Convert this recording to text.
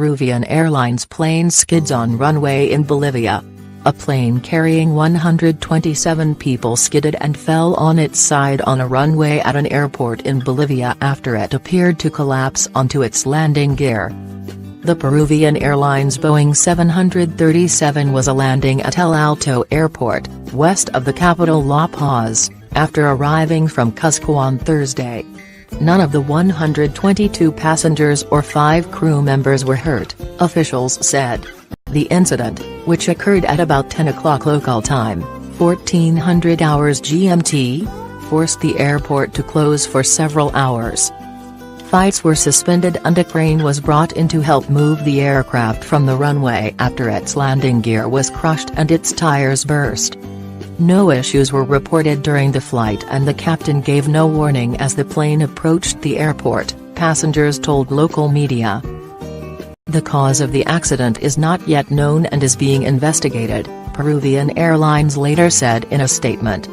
Peruvian Airlines plane skids on runway in Bolivia. A plane carrying 127 people skidded and fell on its side on a runway at an airport in Bolivia after it appeared to collapse onto its landing gear. The Peruvian Airlines Boeing 737 was landing at El Alto Airport, west of the capital La Paz, after arriving from Cusco on Thursday. None of the 122 passengers or 5 crew members were hurt, officials said. The incident, which occurred at about 10 o'clock local time, 1400 hours GMT, forced the airport to close for several hours. Flights were suspended and a crane was brought in to help move the aircraft from the runway after its landing gear was crushed and its tires burst. No issues were reported during the flight and the captain gave no warning as the plane approached the airport, passengers told local media. The cause of the accident is not yet known and is being investigated, Peruvian Airlines later said in a statement.